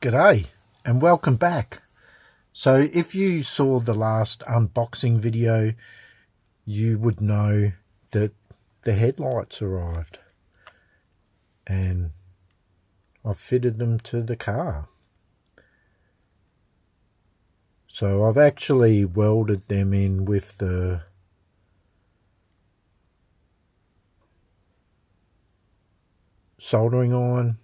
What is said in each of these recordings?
G'day and welcome back. So if you saw the last unboxing video, you would know that the headlights arrived and I've fitted them to the car. So I've actually welded them in with the soldering iron.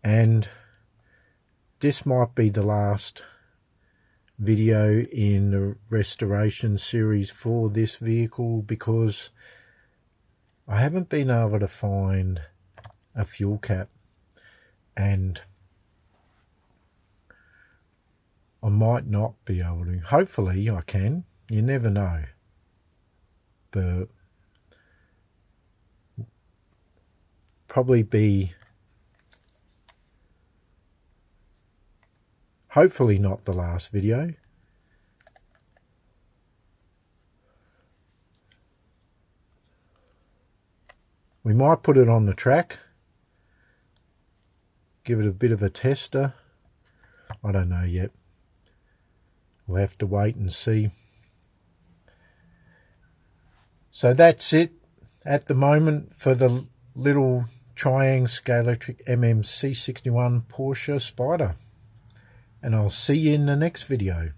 And this might be the last video in the restoration series for this vehicle because I haven't been able to find a fuel cap, and I might not be able to. Hopefully I can, you never know, but probably be hopefully not the last video. We might put it on the track, give it a bit of a tester. I don't know yet. We'll have to wait and see. So that's it at the moment for the little Triang Scalextric MMC 61 Porsche Spyder. And I'll see you in the next video.